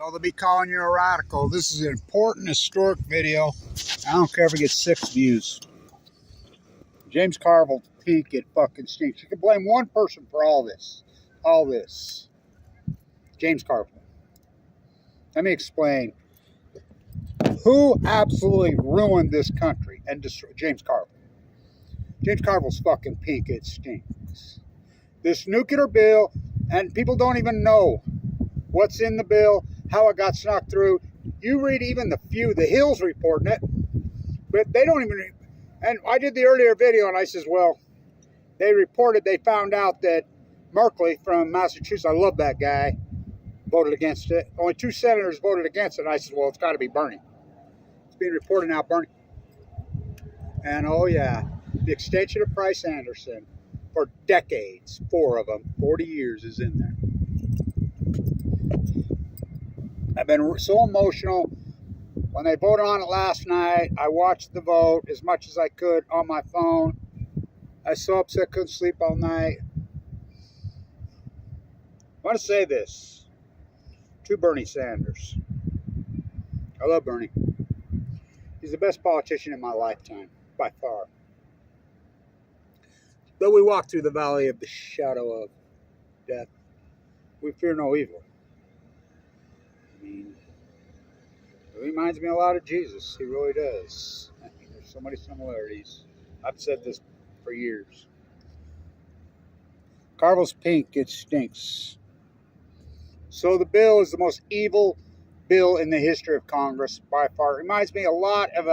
So they'll be calling you a radical. This is an important historic video. I don't care if it gets 6 views. James Carville Peak, it fucking stinks. You can blame one person for all this. All this. James Carville. Let me explain. Who absolutely ruined this country and destroyed James Carville? James Carville's fucking pink. It stinks. This nuclear bill, and people don't even know what's in the bill, how it got snuck through. You read even the Hill's reporting it, but they don't even. And I did the earlier video, and I says, well, they reported they found out that Markey from Massachusetts, I love that guy, voted against it. Only 2 senators voted against it. And I said, well, it's got to be Bernie. It's being reported now, Bernie. And oh yeah, the extension of Price Anderson for decades, 4 of them, 40 years is in there. I've been so emotional. When they voted on it last night, I watched the vote as much as I could on my phone. I was so upset, couldn't sleep all night. I want to say this to Bernie Sanders. I love Bernie. He's the best politician in my lifetime, by far. Though we walk through the valley of the shadow of death, we fear no evil. I mean, it reminds me a lot of Jesus. He really does. I mean, there's so many similarities. I've said this for years. Carville's pink, it stinks. So the bill is the most evil bill in the history of Congress by far. It reminds me a lot of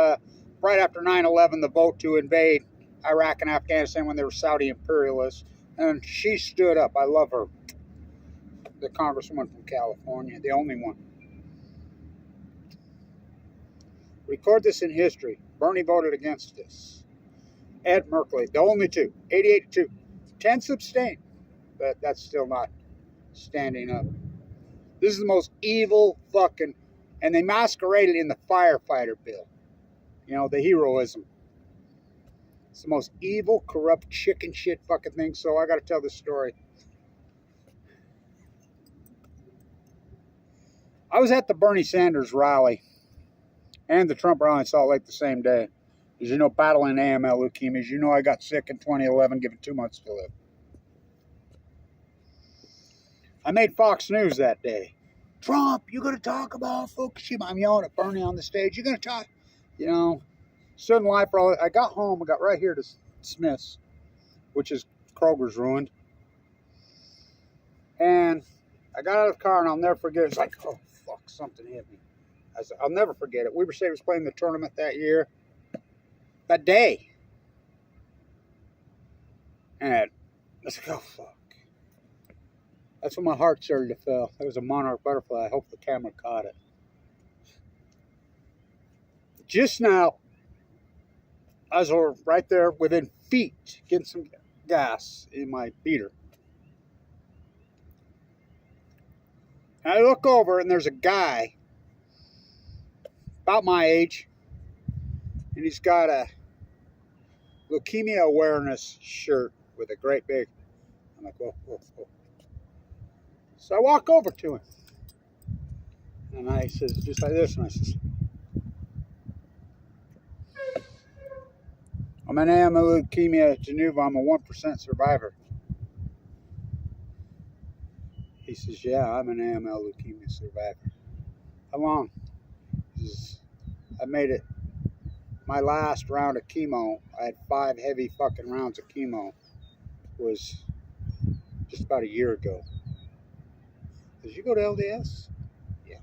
right after 9/11, the vote to invade Iraq and Afghanistan when they were Saudi imperialists. And she stood up. I love her. The congresswoman from California, the only one. Record this in history. Bernie voted against this. Ed Markey, the only 2. 88-2. 10 abstained. But that's still not standing up. This is the most evil fucking... And they masqueraded in the firefighter bill. You know, the heroism. It's the most evil, corrupt, chicken shit fucking thing. So I got to tell this story. I was at the Bernie Sanders rally and the Trump rally in Salt Lake the same day. As you know, battling AML leukemia. As you know, I got sick in 2011, given 2 months to live. I made Fox News that day. Trump, you're going to talk about Fukushima. I'm yelling at Bernie on the stage. You're going to talk, you know. Stood in line for all. I got home. I got right here to Smith's, which is Kroger's ruined. And I got out of the car, and I'll never forget it. It's like, oh, fuck, something hit me. I'll never forget it. Weber State was playing the tournament that year. That day. And I was like, oh, fuck. That's when my heart started to fail. It was a monarch butterfly. I hope the camera caught it. Just now, I was right there within feet getting some gas in my beater. And I look over, and there's a guy about my age, and he's got a leukemia awareness shirt with a great big... I'm like, whoa, whoa, whoa. So I walk over to him, and I says, just like this, and I says, I'm an AML leukemia Geneva. I'm a 1% survivor. He says, yeah, I'm an AML leukemia survivor. How long? He says, I made it. My last round of chemo, I had 5 heavy fucking rounds of chemo, was just about a year ago. Did you go to LDS? Yeah.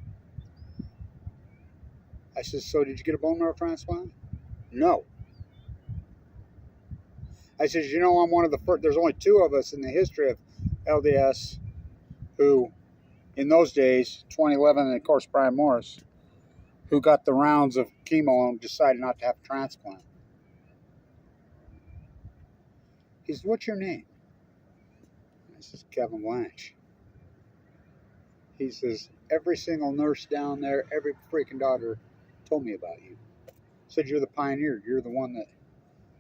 I said, so did you get a bone marrow transplant? No. I said, you know, I'm one of the first, there's only 2 of us in the history of LDS who, in those days, 2011, and of course Brian Morris, who got the rounds of chemo and decided not to have a transplant. He said, what's your name? I says, Kevin Blanch. He says, every single nurse down there, every freaking daughter told me about you. Said, you're the pioneer. You're the one that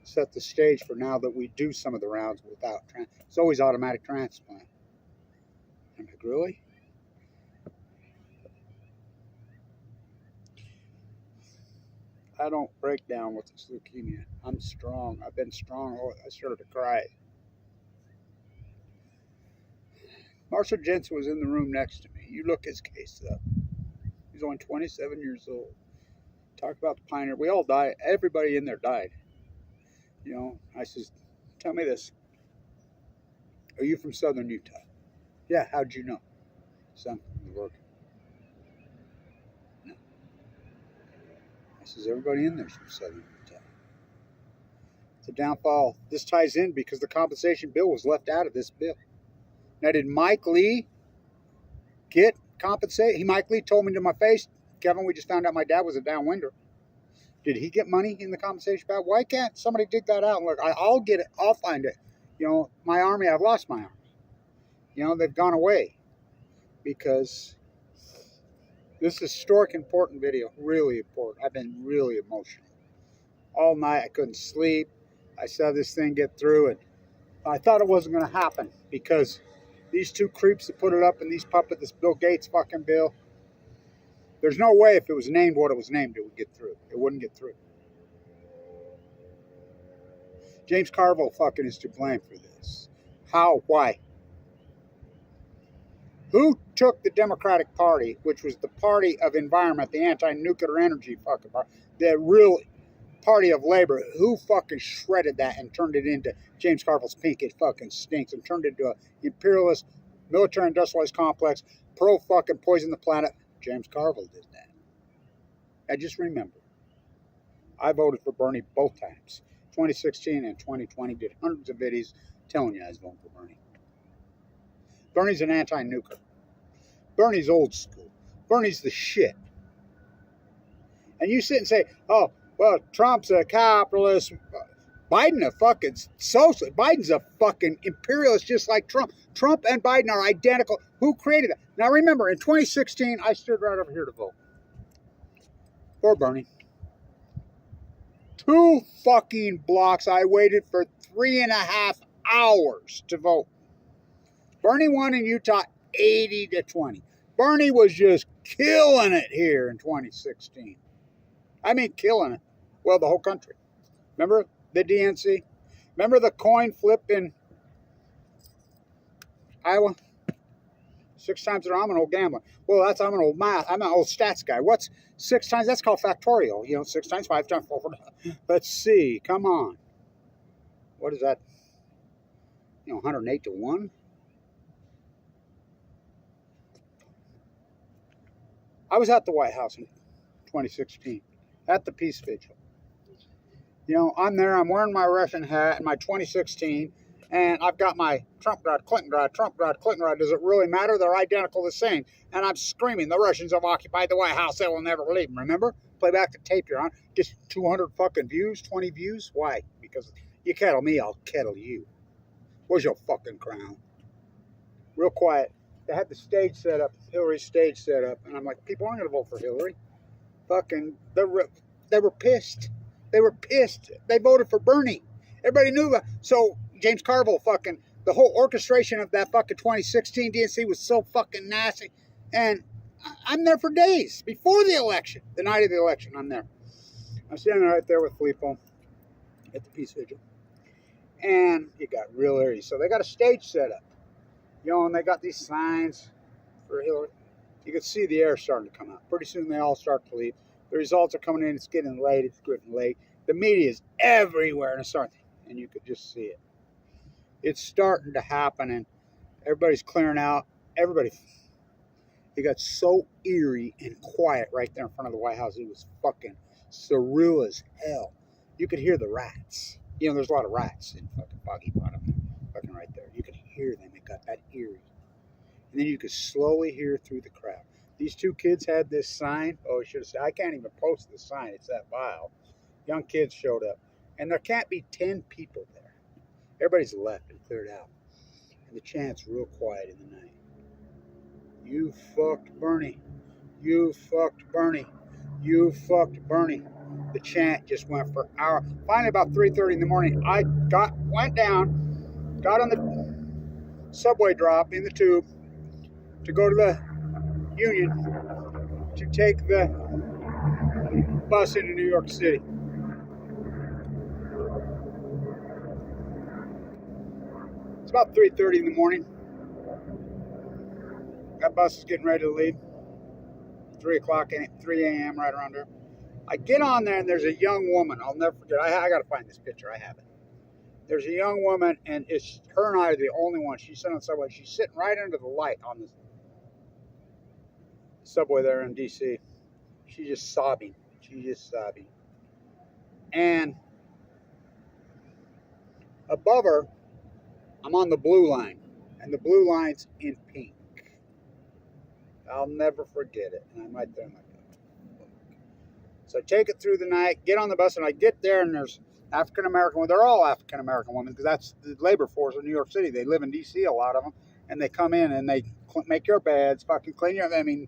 set the stage for now that we do some of the rounds without it's always automatic transplant. I'm like, really? I don't break down with this leukemia. I'm strong. I've been strong. Oh, I started to cry. Marshall Jensen was in the room next to me. You look his case up. He's only 27 years old. Talk about the pioneer. We all died. Everybody in there died. You know, I says, tell me this. Are you from Southern Utah? Yeah, how'd you know? Something working. No. I says, everybody in there's from Southern Utah. The downfall. This ties in because the compensation bill was left out of this bill. Now, did Mike Lee get compensated? Mike Lee told me to my face, Kevin, we just found out my dad was a downwinder. Did he get money in the compensation bill? Why can't somebody dig that out? And look, I'll get it. I'll find it. You know, my army, I've lost my army. You know, they've gone away because this is a historic, important video. Really important. I've been really emotional. All night, I couldn't sleep. I saw this thing get through, and I thought it wasn't going to happen because these two creeps that put it up and these puppets, this Bill Gates fucking bill, there's no way if it was named what it was named, it would get through. It wouldn't get through. James Carville fucking is to blame for this. How? Why? Who took the Democratic Party, which was the party of environment, the anti-nuclear energy fucking party, the real party of labor, who fucking shredded that and turned it into James Carville's pink? It fucking stinks, and turned it into an imperialist, military industrialized complex, pro fucking poison the planet. James Carville did that. I just remember, I voted for Bernie both times. 2016 and 2020, did hundreds of videos telling you I was voting for Bernie. Bernie's an anti-nuclear. Bernie's old school. Bernie's the shit. And you sit and say, oh, well, Trump's a capitalist. Biden a fucking socialist. Biden's a fucking imperialist just like Trump. Trump and Biden are identical. Who created it? Now remember, in 2016, I stood right over here to vote for Bernie. 2 fucking blocks. I waited for 3.5 hours to vote. Bernie won in Utah 80-20. Bernie was just killing it here in 2016. I mean, killing it. Well, the whole country. Remember the DNC? Remember the coin flip in Iowa? 6 times I'm an old gambler. Well, I'm an old math. I'm an old stats guy. What's 6 times? That's called factorial. You know, 6 times 5 times 4. Let's see. Come on. What is that? You know, 108-1. I was at the White House in 2016 at the Peace Vigil. You know, I'm there. I'm wearing my Russian hat and my 2016. And I've got my Trump God, Clinton God, Trump God, Clinton God. Does it really matter? They're identical the same. And I'm screaming, the Russians have occupied the White House. They will never leave them. Remember? Play back the tape you're on. Just 200 fucking views, 20 views. Why? Because you kettle me, I'll kettle you. Where's your fucking crown? Real quiet. They had the stage set up, Hillary's stage set up. And I'm like, people aren't going to vote for Hillary. Fucking, they were pissed. They were pissed. They voted for Bernie. Everybody knew that. So James Carville fucking, the whole orchestration of that fucking 2016 DNC was so fucking nasty. And I'm there for days before the election. The night of the election, I'm there. I'm standing right there with Filippo at the Peace Vigil. And it got real eerie. So they got a stage set up. You know, and they got these signs for Hillary. You can see the air starting to come out. Pretty soon they all start to leave. The results are coming in. It's getting late. It's getting late. The media is everywhere. And it's starting. And you could just see it. It's starting to happen. And everybody's clearing out. Everybody. It got so eerie and quiet right there in front of the White House. It was fucking surreal as hell. You could hear the rats. You know, there's a lot of rats in fucking Foggy Bottom. Fucking right there. You could hear them. It got that eerie. And then you could slowly hear through the crowd. These 2 kids had this sign. Oh, I should have said, I can't even post the sign. It's that vile. Young kids showed up. And there can't be 10 people there. Everybody's left and cleared out. And the chant's real quiet in the night. You fucked Bernie. You fucked Bernie. You fucked Bernie. The chant just went for hours. Finally, about 3:30 in the morning, I went down, got on the subway drop in the tube to go to the Union to take the bus into New York City. It's about 3:30 in the morning. That bus is getting ready to leave. 3 a.m. right around there. I get on there and there's a young woman. I'll never forget. I got to find this picture. I have it. There's a young woman, and it's her and I are the only ones. She's sitting on the subway. She's sitting right under the light on the subway there in D.C. She's just sobbing. And above her, I'm on the blue line, and the blue line's in pink. I'll never forget it. And I'm right there. I'm like, so I take it through the night, get on the bus, and I get there, and there's African-American women. They're all African-American women because that's the labor force of New York City. They live in D.C., a lot of them, and they come in and they make your beds, fucking clean your, and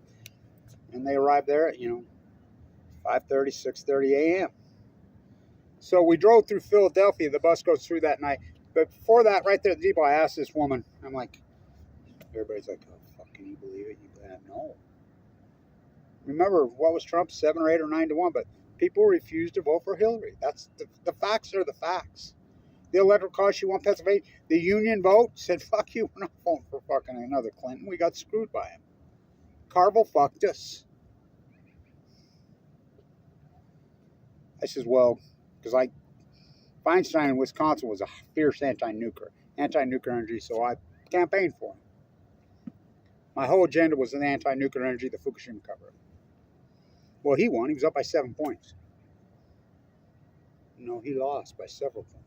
they arrive there at, 5:30, 6:30 a.m. So we drove through Philadelphia. The bus goes through that night. But before that, right there at the depot, I asked this woman, I'm like, everybody's like, oh, fuck, can you believe it? No. Remember, what was Trump, 7 or 8 or 9 to 1? But people refused to vote for Hillary. That's the facts are the facts. The electoral college, she won Pennsylvania. The union vote said, fuck you, we're not voting for fucking another Clinton. We got screwed by him. Carville fucked us. I says, well, because Feinstein in Wisconsin was a fierce anti-nuclear energy, so I campaigned for him. My whole agenda was an anti-nuclear energy, the Fukushima cover-up. Well, he won. He was up by 7 points. No, he lost by several points.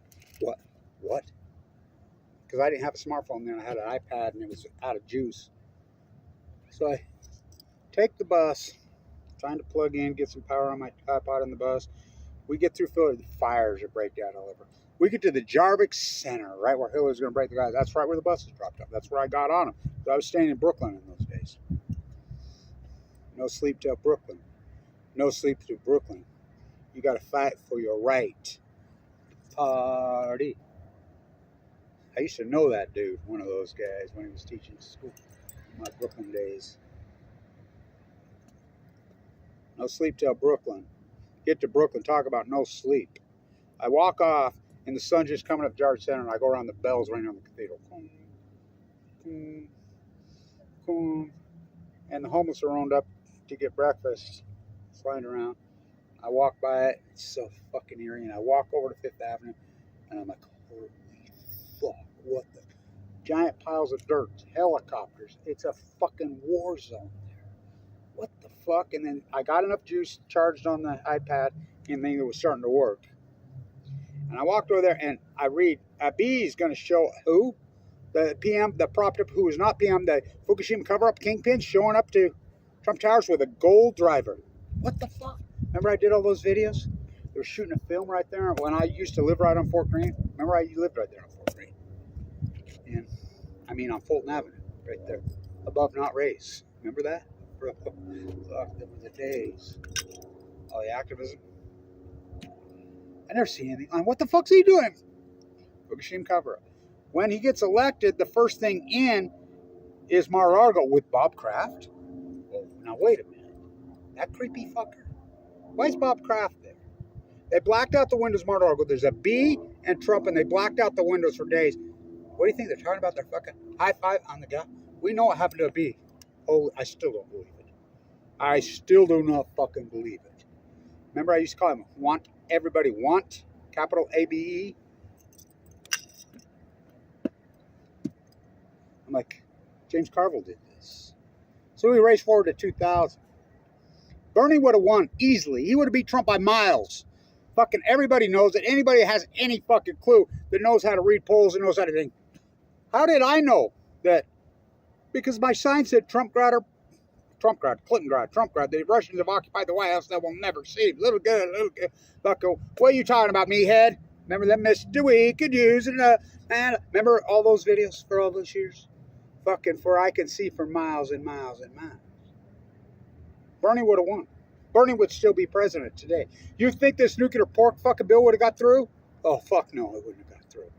What? Because I didn't have a smartphone then. I had an iPad, and it was out of juice. So I take the bus, trying to plug in, get some power on my iPod on the bus. We get through Philadelphia. The fires are breaking out all over. We get to the Jarvik Center, right where Hillary's going to break the guy. That's right where the buses dropped off. That's where I got on them. So I was staying in Brooklyn in those days. No sleep till Brooklyn. No sleep till Brooklyn. You got to fight for your right. Party. I used to know that dude, one of those guys, when he was teaching school in my Brooklyn days. No sleep till Brooklyn. Get to Brooklyn, talk about no sleep. I walk off, and the sun's just coming up Jarvik Center, and I go around the bells ringing on the cathedral. And the homeless are rounded up to get breakfast, flying around. I walk by it, it's so fucking eerie, and I walk over to Fifth Avenue, and I'm like, holy fuck, what the? Giant piles of dirt, helicopters, it's a fucking war zone there. What the fuck? And then I got enough juice charged on the iPad, and then it was starting to work. And I walked over there, and I read, Abiy is going to show who? The PM, the propped up, who is not PM, the Fukushima cover-up kingpin showing up to Trump Towers with a gold driver. What the fuck? Remember I did all those videos? They were shooting a film right there when I used to live right on Fort Greene. Remember I lived right there on Fort Greene. And on Fulton Avenue, right there. Above Not Race. Remember that? Fuck, them were the days. All the activism. I never see anything on what the fuck's he doing? Fukushima cover-up. When he gets elected, the first thing in is Mar-a-Lago with Bob Kraft. Well, now wait a minute. That creepy fucker. Why is Bob Kraft there? They blacked out the windows of Mar-a-Lago. There's a B and Trump, and they blacked out the windows for days. What do you think they're talking about? Their fucking high five on the guy? We know what happened to a B. Oh, I still don't believe it. I still do not fucking believe it. Remember I used to call him Want Everybody Want? Capital ABE. I'm like, James Carville did this. So we raced forward to 2000. Bernie would have won easily. He would have beat Trump by miles. Fucking everybody knows that. Anybody has any fucking clue that knows how to read polls and knows how to think. How did I know that? Because my sign said Trumpgrad, Clintongrad, Trumpgrad. The Russians have occupied the White House. That will never see. Little good. Fucking, what are you talking about, meathead? Remember that Mr. We could use it. Man, remember all those videos for all those years? Fucking, for I can see for miles and miles and miles. Bernie would have won. Bernie would still be president today. You think this nuclear pork fucking bill would have got through? Oh, fuck no, it wouldn't have got through.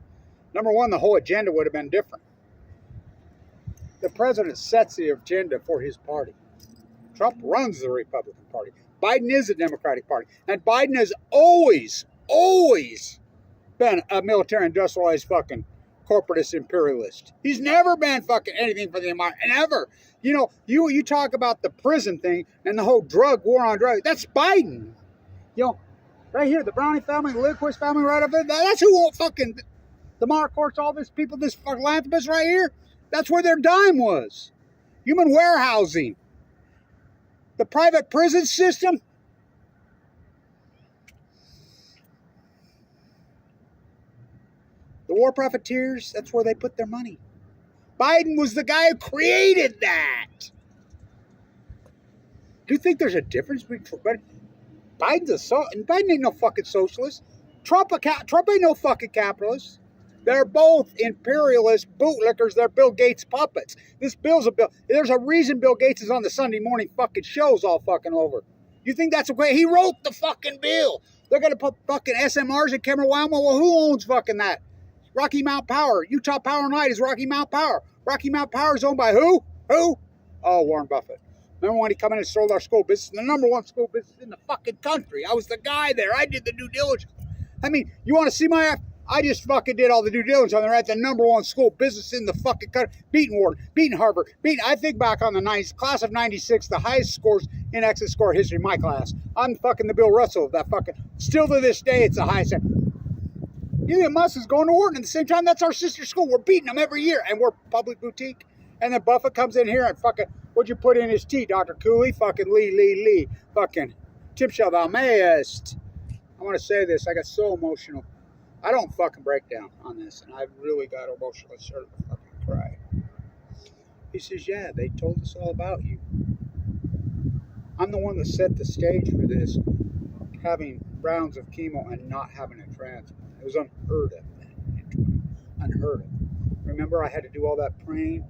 Number one, the whole agenda would have been different. The president sets the agenda for his party. Trump runs the Republican Party. Biden is a Democratic Party. And Biden has always been a military industrialized fucking corporatist imperialist. He's never been fucking anything for the environment. Never. You know, you talk about the prison thing and the whole drug war on drugs. That's Biden. You know, right here, the Browning family, the Lidquist family right up there. That's who won't fucking, the Marcourts, all these people, this philanthropist right here. That's where their dime was. Human warehousing. The private prison system. The war profiteers, that's where they put their money. Biden was the guy who created that. Do you think there's a difference between Biden ain't no fucking socialist. Trump ain't no fucking capitalist. They're both imperialist bootlickers. They're Bill Gates puppets. This Bill's a Bill. There's a reason Bill Gates is on the Sunday morning fucking shows all fucking over. You think that's okay? He wrote the fucking bill. They're going to put fucking SMRs in Cameron, Wyoming. Well, who owns fucking that? Rocky Mount Power. Utah Power and Light is Rocky Mount Power. Rocky Mount Power is owned by who? Who? Oh, Warren Buffett. Remember when he come in and sold our school business? The #1 school business in the fucking country. I was the guy there. I did the due diligence. I mean, you want to see my... I just fucking did all the due diligence on there at the #1 school business in the fucking country. Beating Wharton, beating Harvard, I think back on the class of 96, the highest scores in exit score history in my class. I'm fucking the Bill Russell of that fucking... Still to this day, it's the highest. Elon Musk is going to Wharton at the same time. That's our sister school. We're beating them every year. And we're public boutique. And then Buffett comes in here and fucking... What'd you put in his tea, Dr. Cooley? Fucking Lee. Fucking Tim thou mayest. I want to say this. I got so emotional. I don't fucking break down on this. And I really got emotional. I started to fucking cry. He says, yeah, they told us all about you. I'm the one that set the stage for this. Having rounds of chemo and not having a transplant. It was unheard of then. Unheard of. Remember, I had to do all that praying.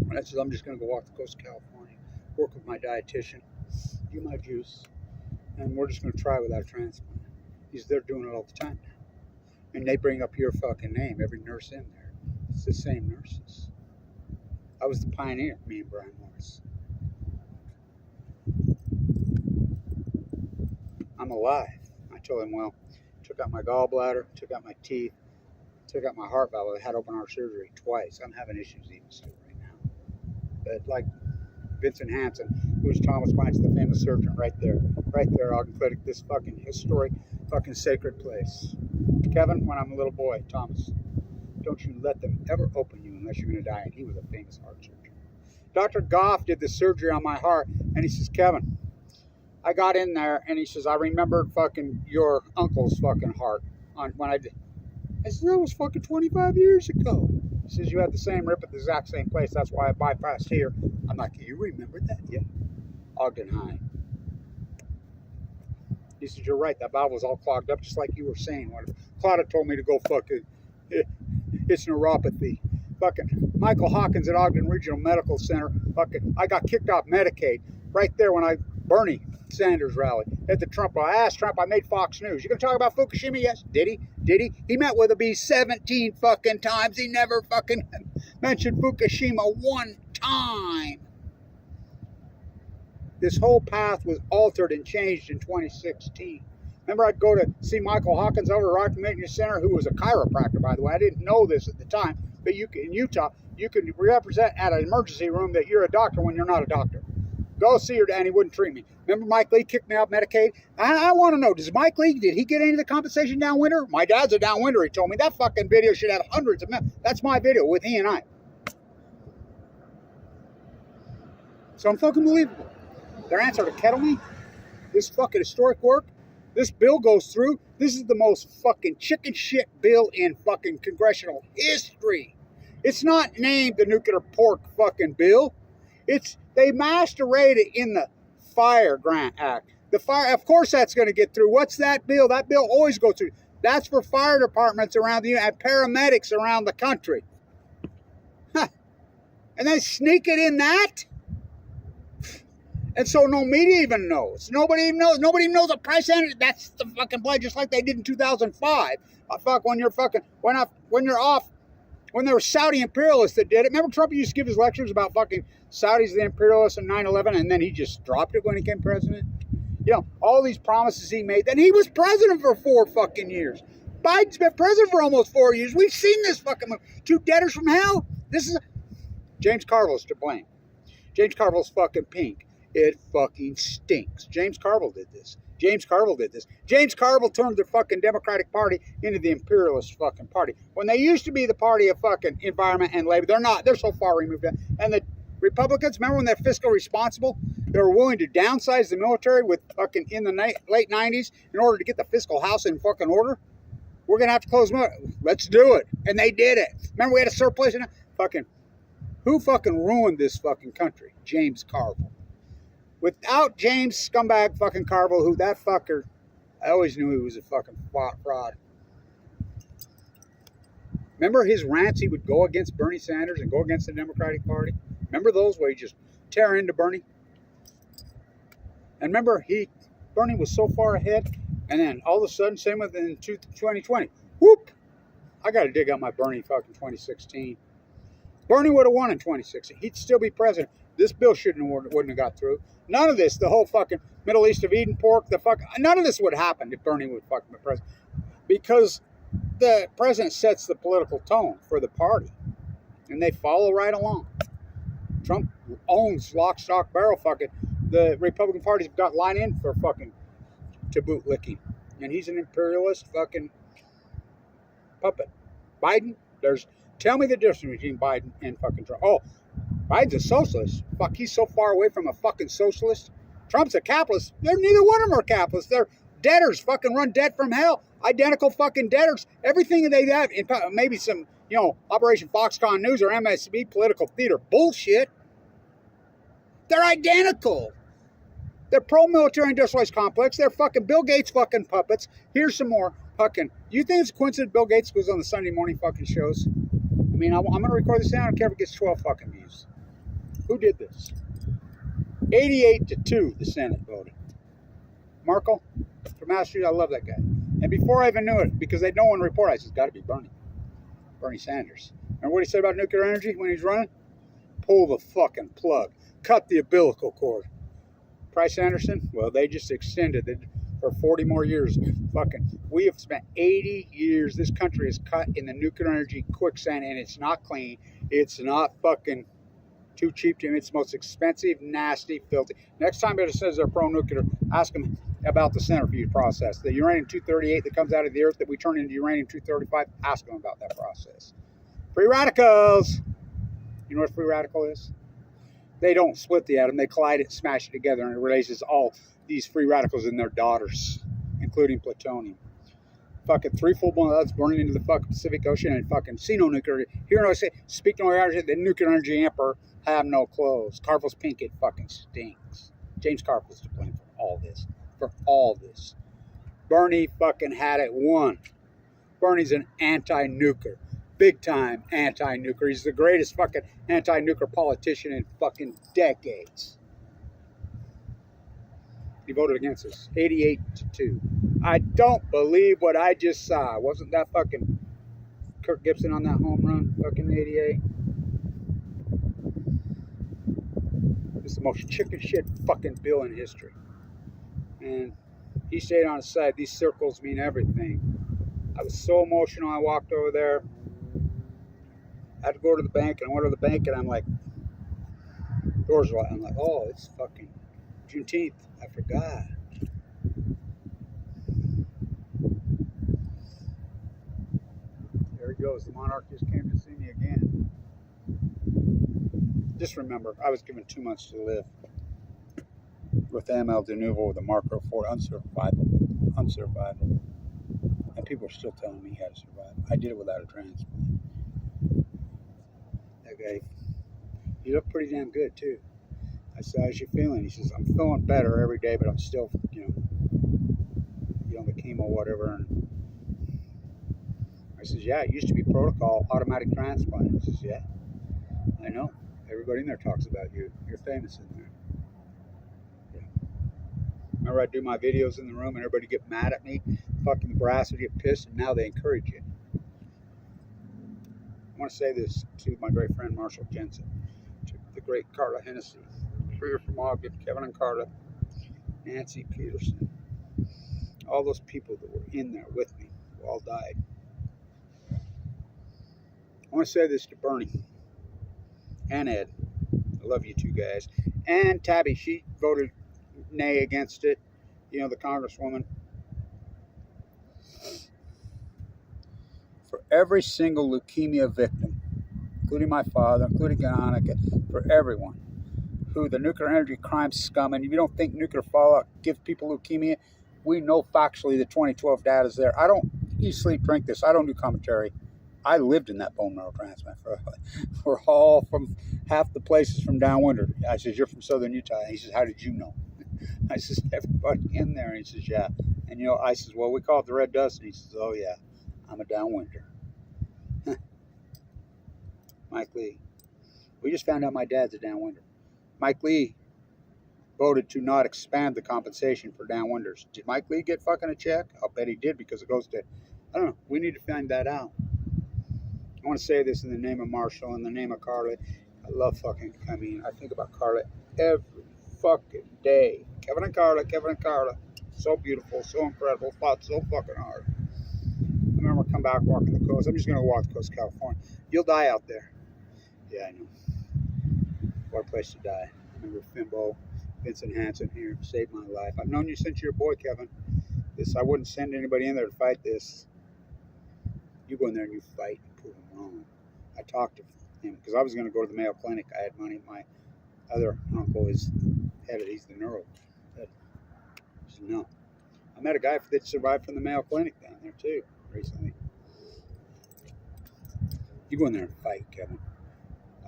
And I said, I'm just going to go walk the coast of California, work with my dietitian, do my juice, and we're just going to try without a transplant. They're doing it all the time now. And they bring up your fucking name, every nurse in there. It's the same nurses. I was the pioneer, me and Brian Morris. I'm alive. I told him, well, took out my gallbladder, took out my teeth, took out my heart valve. I had open heart surgery twice. I'm having issues even still right now. But like Vincent Hansen, who was Thomas Blanch, the famous surgeon, right there, Ogden Clinic, this fucking historic, fucking sacred place. Kevin, when I'm a little boy, Thomas, don't you let them ever open you unless you're going to die. And he was a famous heart surgeon. Dr. Goff did the surgery on my heart, and he says, Kevin, I got in there, and he says, I remembered fucking your uncle's fucking heart when I did. I said, that was fucking 25 years ago. He says, you had the same rip at the exact same place. That's why I bypassed here. I'm like, you remembered that? Yeah. Ogden High. He says, you're right. That valve was all clogged up, just like you were saying. When Claudia told me to go fucking, it's neuropathy. Fucking Michael Hawkins at Ogden Regional Medical Center. Fucking, I got kicked off Medicaid right there when Bernie Sanders rally at the Trump. I asked Trump, I made Fox News. You gonna talk about Fukushima? Yes. Did he? He met with a bee 17 fucking times. He never fucking mentioned Fukushima one time. This whole path was altered and changed in 2016. Remember, I'd go to see Michael Hawkins over at Rock Community Center, who was a chiropractor, by the way. I didn't know this at the time, but in Utah, you can represent at an emergency room that you're a doctor when you're not a doctor. Go see her, and he wouldn't treat me. Remember Mike Lee kicked me out of Medicaid? I want to know, does Mike Lee, did he get any of the compensation downwinder? My dad's a downwinder, he told me. That fucking video should have hundreds of millions. That's my video with he and I. So unfucking believable. Their answer to ketamine, this fucking historic work, this bill goes through. This is the most fucking chicken shit bill in fucking congressional history. It's not named the Nuclear Pork fucking bill. They masquerade it in the Fire Grant Act. The fire, of course that's going to get through. What's that bill? That bill always goes through. That's for fire departments around the and paramedics around the country. Huh. And they sneak it in that? And so no media even knows. Nobody even knows. Nobody even knows the price end. That's the fucking play, just like they did in 2005. When you're when there were Saudi imperialists that did it. Remember Trump used to give his lectures about fucking Saudis, the imperialists, and 9/11, and then he just dropped it when he became president? You know, all these promises he made. Then he was president for 4 fucking years. Biden's been president for almost 4 years. We've seen this fucking move. 2 debtors from hell. This is... James Carville's to blame. James Carville's fucking pink. It fucking stinks. James Carville did this. James Carville did this. James Carville turned the fucking Democratic Party into the imperialist fucking party. When they used to be the party of fucking environment and labor, they're not. They're so far removed. And the Republicans, remember when they're fiscal responsible? They were willing to downsize the military with fucking in the late 90s in order to get the fiscal house in fucking order? We're going to have to close more. Let's do it. And they did it. Remember we had a surplus in it? Fucking, who fucking ruined this fucking country? James Carville. Without James scumbag fucking Carville, who that fucker, I always knew he was a fucking fraud. Remember his rants? He would go against Bernie Sanders and go against the Democratic Party. Remember those where he just tear into Bernie? And remember, Bernie was so far ahead, and then all of a sudden, same with in 2020. Whoop! I got to dig out my Bernie fucking 2016. Bernie would have won in 2016. He'd still be president. This bill wouldn't have got through. None of this, the whole fucking Middle East of Eden pork, none of this would happen if Bernie would fucking be president. Because the president sets the political tone for the party. And they follow right along. Trump owns lock, stock, barrel fucking. The Republican Party's got line in for fucking to boot licking. And he's an imperialist fucking puppet. Biden, tell me the difference between Biden and fucking Trump. Oh, Biden's a socialist. Fuck, he's so far away from a fucking socialist. Trump's a capitalist. Neither one of them are capitalists. They're debtors. Fucking run debt from hell. Identical fucking debtors. Everything they have, maybe some, Operation Foxconn News or MSB political theater bullshit. They're identical. They're pro-military industrialized complex. They're fucking Bill Gates fucking puppets. Here's some more fucking. You think it's a coincidence Bill Gates goes on the Sunday morning fucking shows? I mean, I'm going to record this now. I don't care if it gets 12 fucking views. Who did this? 88-2, the Senate voted. Markey from Massachusetts, I love that guy. And before I even knew it, because they don't want to report, I said, it's got to be Bernie Sanders. Remember what he said about nuclear energy when he was running? Pull the fucking plug. Cut the umbilical cord. Price Anderson, well, they just extended it for 40 more years. Fucking, we have spent 80 years. This country is cut in the nuclear energy quicksand, and it's not clean. It's not fucking too cheap to him. It's the most expensive, nasty, filthy. Next time it says they're pro-nuclear, ask them about the centrifuge process. The uranium-238 that comes out of the earth that we turn into uranium-235, ask them about that process. Free radicals. You know what a free radical is? They don't split the atom. They collide it, smash it together, and it releases all these free radicals and their daughters, including plutonium. Fucking 3 full-blown that's burning into the fucking Pacific Ocean and fucking see no nuclear. Hear what I say? Speak no energy. The nuclear energy emperor have no clothes. Carville's pink. It fucking stinks. James Carville's to blame for all this. For all this. Bernie fucking had it won. Bernie's an anti-nuclear. Big time anti-nuclear. He's the greatest fucking anti-nuclear politician in fucking decades. He voted against us. 88-2. I don't believe what I just saw. Wasn't that fucking Kirk Gibson on that home run? Fucking 88. It's the most chicken shit fucking bill in history. And he stayed on his side. These circles mean everything. I was so emotional. I walked over there. I had to go to the bank, and I went to the bank, and I'm like, doors are locked. I'm like, oh, it's fucking Juneteenth. I forgot. There he goes. The monarch just came to see me again. Just remember, I was given 2 months to live with AML de novo with a marker for unsurvivable. And people are still telling me how to survive. I did it without a transplant. That guy, he looked pretty damn good too. I said, how's you feeling? He says, I'm feeling better every day, but I'm still, the chemo, whatever. And I says, yeah, it used to be protocol, automatic transplant. He says, yeah, I know. Everybody in there talks about you. You're famous in there. Yeah. Remember I'd do my videos in the room and everybody get mad at me? Fucking the brass would get pissed, and now they encourage you. I want to say this to my great friend Marshall Jensen, to the great Carla Hennessy, Trigger from Ogden, Kevin and Carla, Nancy Peterson, all those people that were in there with me who all died. I want to say this to Bernie and Ed. I love you two guys. And Tabby, she voted nay against it. You know, the congresswoman. For every single leukemia victim, including my father, including Ganica, for everyone who the nuclear energy crime scum, and if you don't think nuclear fallout gives people leukemia, we know factually the 2012 data is there. I don't eat, sleep, drink this. I don't do commentary. I lived in that bone marrow transplant. We're all from half the places from downwinder. I says, you're from southern Utah. And he says, how did you know? I says, everybody in there. And he says, yeah. And, you know, I says, well, we call it the red dust. And he says, oh, yeah, I'm a downwinder. Mike Lee. We just found out my dad's a downwinder. Mike Lee voted to not expand the compensation for downwinders. Did Mike Lee get fucking a check? I'll bet he did, because it goes to, I don't know. We need to find that out. I want to say this in the name of Marshall, in the name of Carla. I love fucking, I mean, I think about Carla every fucking day. Kevin and Carla. So beautiful, so incredible, fought so fucking hard. I remember come back walking the coast. I'm just going to walk the coast of California. You'll die out there. Yeah, I know. What a place to die. I remember Fimbo, Vincent Hansen here, saved my life. I've known you since you were a boy, Kevin. I wouldn't send anybody in there to fight this. You go in there and you fight and prove them wrong. I talked to him because I was going to go to the Mayo Clinic. I had money. My other uncle is headed. He's the neuro head. He said, no. I met a guy that survived from the Mayo Clinic down there too recently. You go in there and fight, Kevin.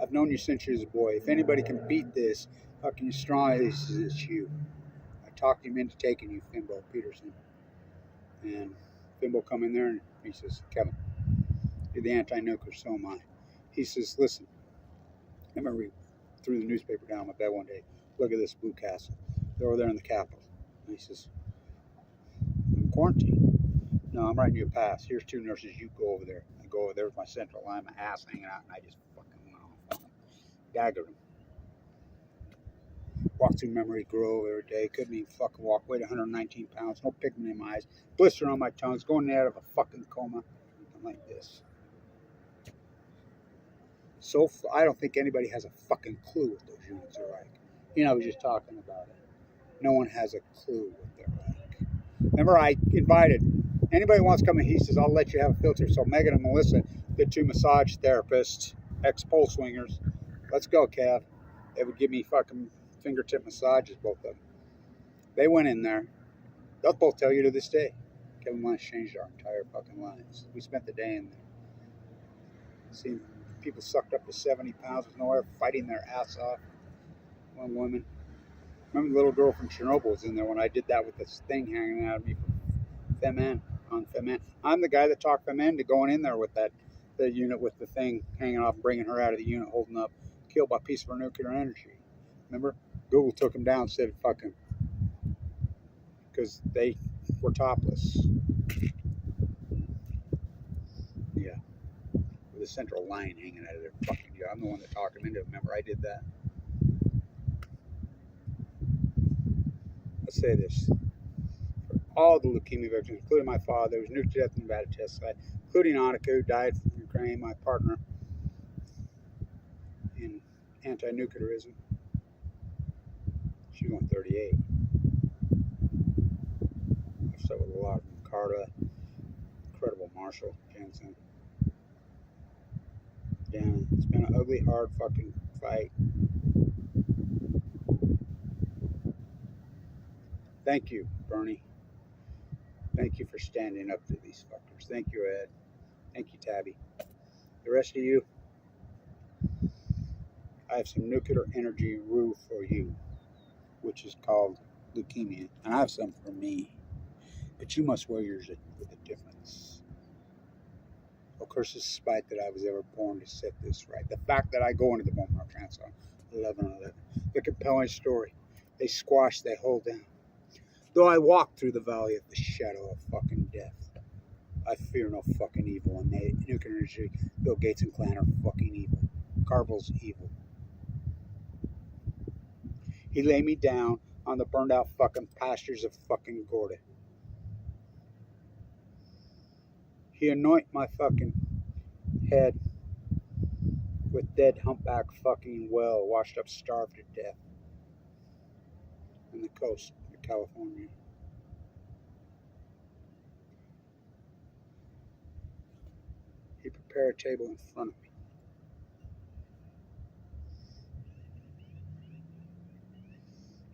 I've known you since you was a boy. If anybody can beat this, fucking strong, it's you. I talked him into taking you, Fimbo Peterson. And Fimbo come in there and he says, Kevin, you're the anti-nuclear, so am I. He says, listen, I remember he threw the newspaper down my bed one day. Look at this Blue Castle. They're over there in the Capitol. And he says, I'm in quarantine. No, I'm writing you a pass. Here's 2 nurses. You go over there. I go over there with my central line, my ass hanging out, and I just fucking went off. Daggered him. Walked through Memory Grove every day. Couldn't even fucking walk. Weighed 119 pounds. No pigment in my eyes. Blister on my tongues. Going out of a fucking coma. I'm like this. So I don't think anybody has a fucking clue what those units are like. You know, I was just talking about it. No one has a clue what they're like. Remember, I invited anybody who wants to come in. He says, I'll let you have a filter. So Megan and Melissa, the 2 massage therapists, ex-pole swingers. Let's go, Cav. They would give me fucking fingertip massages, both of them. They went in there. They'll both tell you to this day. Kevin Blanch changed our entire fucking lives. We spent the day in there. Seeing people sucked up to 70 pounds with no air, fighting their ass off. One woman. Remember the little girl from Chernobyl was in there when I did that with this thing hanging out of me from Femen, on Femen. I'm the guy that talked Femen to going in there with that, the unit with the thing hanging off, bringing her out of the unit, holding up, killed by peaceful nuclear energy. Remember? Google took him down, said fuck him. Because they were topless. Yeah. With a central line hanging out of their fucking, yeah, I'm the one that talked him into it. Remember, I did that. Let's say this. For all the leukemia victims, including my father, there was nuclear death in Nevada test site, including Annika, who died from Ukraine, my partner in anti-nuclearism. She's going 38. I've stuck with a lot of them. Carta, incredible Marshall, Jensen. Yeah, it's been an ugly, hard fucking fight. Thank you, Bernie. Thank you for standing up to these fuckers. Thank you, Ed. Thank you, Tabby. The rest of you, I have some nuclear energy rue for you, which is called leukemia. And I have some for me. But you must wear yours with a difference. Of course, despite that I was ever born to set this right. The fact that I go into the bone marrow transplant, 11/11. The compelling story. They squash, they hold down. Though I walk through the valley of the shadow of fucking death, I fear no fucking evil. And the nuclear industry, Bill Gates and clan are fucking evil. Carville's evil. He lay me down on the burned out fucking pastures of fucking Gorda. He anoint my fucking head with dead humpback fucking well, washed up, starved to death on the coast of California. He prepared a table in front of me.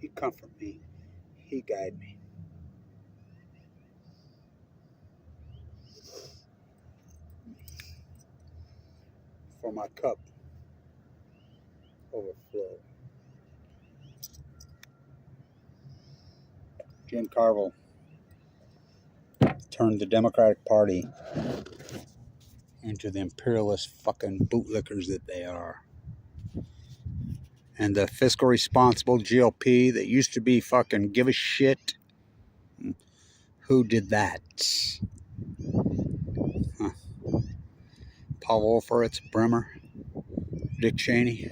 He comfort me. He guide me. For my cup overflow. Jim Carville turned the Democratic Party into the imperialist fucking bootlickers that they are. And the fiscal responsible GOP that used to be fucking give a shit. Who did that? Huh. Paul Wolfowitz, Bremer, Dick Cheney.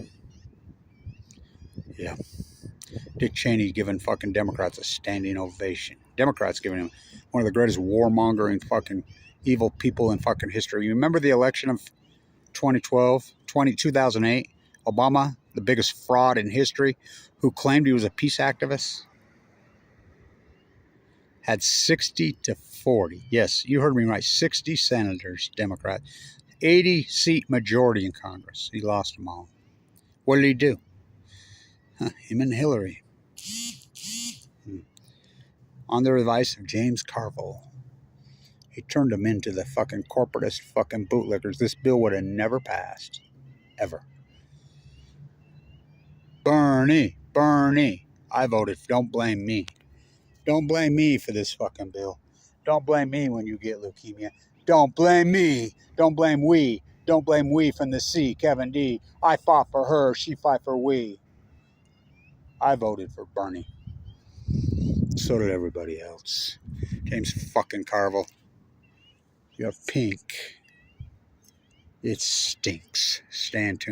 Yeah. Dick Cheney giving fucking Democrats a standing ovation. Democrats giving him one of the greatest warmongering fucking evil people in fucking history. You remember the election of 2008? Obama, the biggest fraud in history, who claimed he was a peace activist, had 60 to 40. Yes, you heard me right. 60 senators, Democrat. 80-seat majority in Congress. He lost them all. What did he do? Him and Hillary. On the advice of James Carville, he turned them into the fucking corporatist fucking bootlickers. This bill would have never passed. Ever. Bernie. I voted. Don't blame me. Don't blame me for this fucking bill. Don't blame me when you get leukemia. Don't blame me. Don't blame we. Don't blame we from the sea, Kevin D. I fought for her. She fought for we. I voted for Bernie. So did everybody else. James fucking Carville. You're pink. It stinks. Stand tuned.